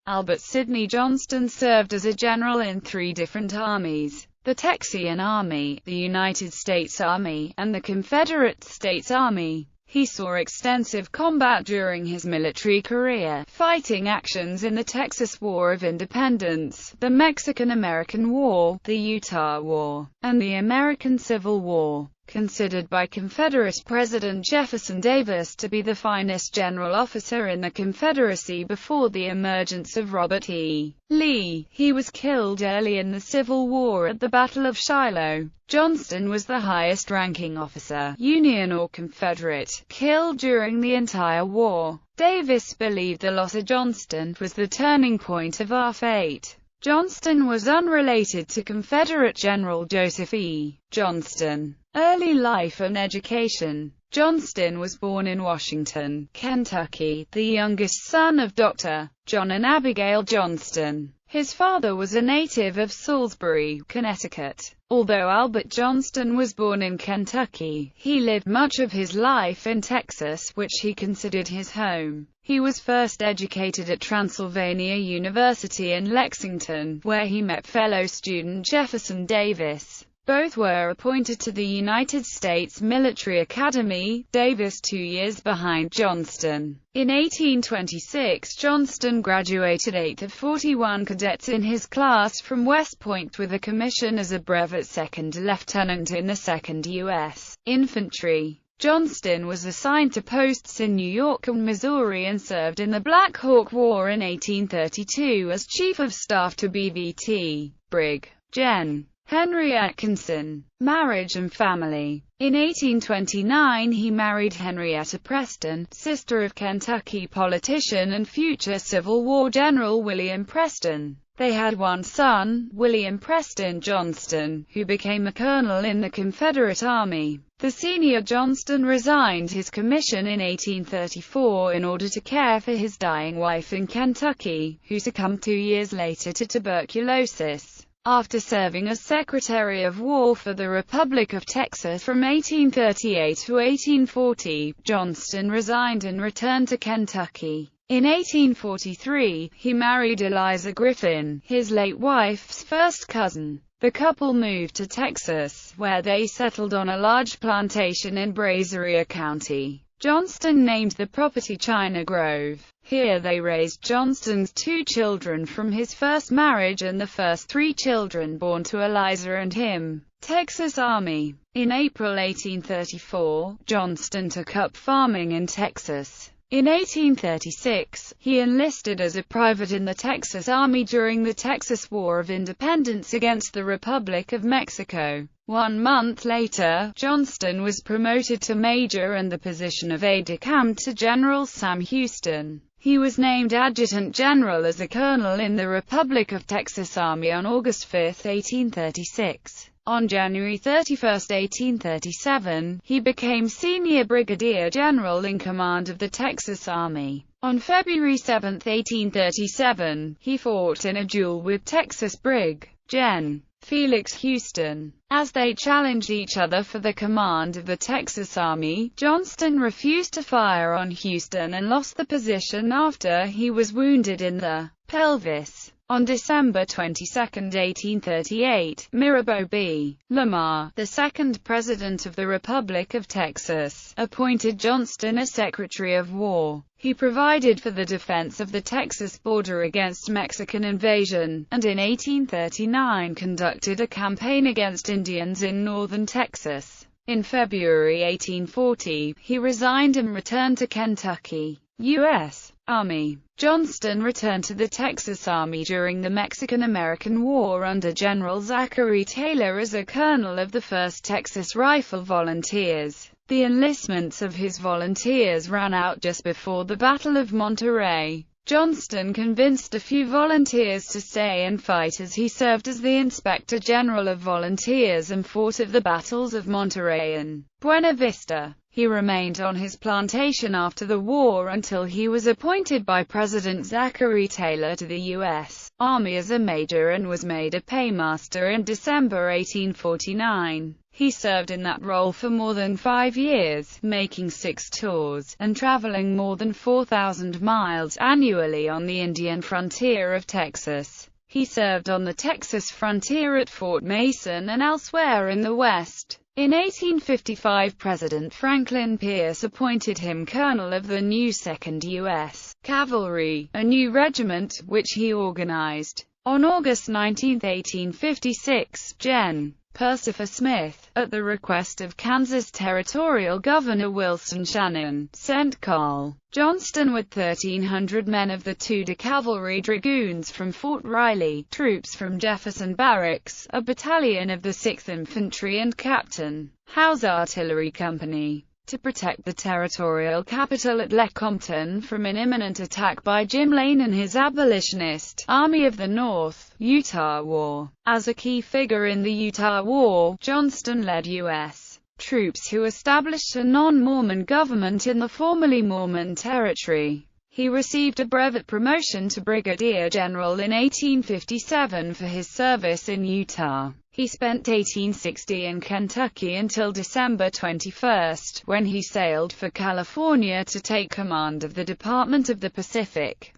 Albert Sidney Johnston served as a general in 3 different armies: the Texian Army, the United States Army, and the Confederate States Army. He saw extensive combat during his military career, fighting actions in the Texas War of Independence, the Mexican-American War, the Utah War, and the American Civil War. Considered by Confederate President Jefferson Davis to be the finest general officer in the Confederacy before the emergence of Robert E. Lee, he was killed early in the Civil War at the Battle of Shiloh. Johnston was the highest-ranking officer, Union or Confederate, killed during the entire war. Davis believed the loss of Johnston was the turning point of our fate. Johnston was unrelated to Confederate General Joseph E. Johnston. Early life and education. Johnston was born in Washington, Kentucky, the youngest son of Dr. John and Abigail Johnston. His father was a native of Salisbury, Connecticut. Although Albert Johnston was born in Kentucky, he lived much of his life in Texas, which he considered his home. He was first educated at Transylvania University in Lexington, where he met fellow student Jefferson Davis. Both were appointed to the United States Military Academy, Davis 2 years behind Johnston. In 1826, Johnston graduated 8th of 41 cadets in his class from West Point with a commission as a brevet second lieutenant in the 2nd U.S. Infantry. Johnston was assigned to posts in New York and Missouri and served in the Black Hawk War in 1832 as Chief of Staff to BVT. Brig. Gen. Henry Atkinson. Marriage and family. In 1829 he married Henrietta Preston, sister of Kentucky politician and future Civil War General William Preston. They had one son, William Preston Johnston, who became a colonel in the Confederate Army. The senior Johnston resigned his commission in 1834 in order to care for his dying wife in Kentucky, who succumbed 2 years later to tuberculosis. After serving as Secretary of War for the Republic of Texas from 1838 to 1840, Johnston resigned and returned to Kentucky. In 1843, he married Eliza Griffin, his late wife's first cousin. The couple moved to Texas, where they settled on a large plantation in Brazoria County. Johnston named the property China Grove. Here they raised Johnston's 2 children from his first marriage and the first 3 children born to Eliza and him. Texas Army. In April 1834, Johnston took up farming in Texas. In 1836, he enlisted as a private in the Texas Army during the Texas War of Independence against the Republic of Mexico. 1 month later, Johnston was promoted to major and the position of aide-de-camp to General Sam Houston. He was named adjutant general as a colonel in the Republic of Texas Army on August 5, 1836. On January 31, 1837, he became senior brigadier general in command of the Texas Army. On February 7, 1837, he fought in a duel with Texas Brig. Gen. Felix Houston. As they challenged each other for the command of the Texas Army, Johnston refused to fire on Houston and lost the position after he was wounded in the pelvis. On December 22, 1838, Mirabeau B. Lamar, the second President of the Republic of Texas, appointed Johnston as Secretary of War. He provided for the defense of the Texas border against Mexican invasion, and in 1839 conducted a campaign against Indians in northern Texas. In February 1840, he resigned and returned to Kentucky. U.S. Army. Johnston returned to the Texas Army during the Mexican-American War under General Zachary Taylor as a colonel of the 1st Texas Rifle Volunteers. The enlistments of his volunteers ran out just before the Battle of Monterey. Johnston convinced a few volunteers to stay and fight as he served as the Inspector General of Volunteers and fought at the battles of Monterey and Buena Vista. He remained on his plantation after the war until he was appointed by President Zachary Taylor to the U.S. Army as a major and was made a paymaster in December 1849. He served in that role for more than 5 years, making 6 tours, and traveling more than 4,000 miles annually on the Indian frontier of Texas. He served on the Texas frontier at Fort Mason and elsewhere in the West. In 1855, President Franklin Pierce appointed him colonel of the new 2nd U.S. Cavalry, a new regiment, which he organized. On August 19, 1856, Gen. Percival Smith, at the request of Kansas Territorial Governor Wilson Shannon, sent Col. Johnston with 1,300 men of the 2nd Cavalry Dragoons from Fort Riley, troops from Jefferson Barracks, a battalion of the 6th Infantry and Captain Howe's Artillery Company, to protect the territorial capital at Lecompton from an imminent attack by Jim Lane and his abolitionist Army of the North, Utah War. As a key figure in the Utah War, Johnston led U.S. troops who established a non-Mormon government in the formerly Mormon territory. He received a brevet promotion to brigadier general in 1857 for his service in Utah. He spent 1860 in Kentucky until December 21, when he sailed for California to take command of the Department of the Pacific.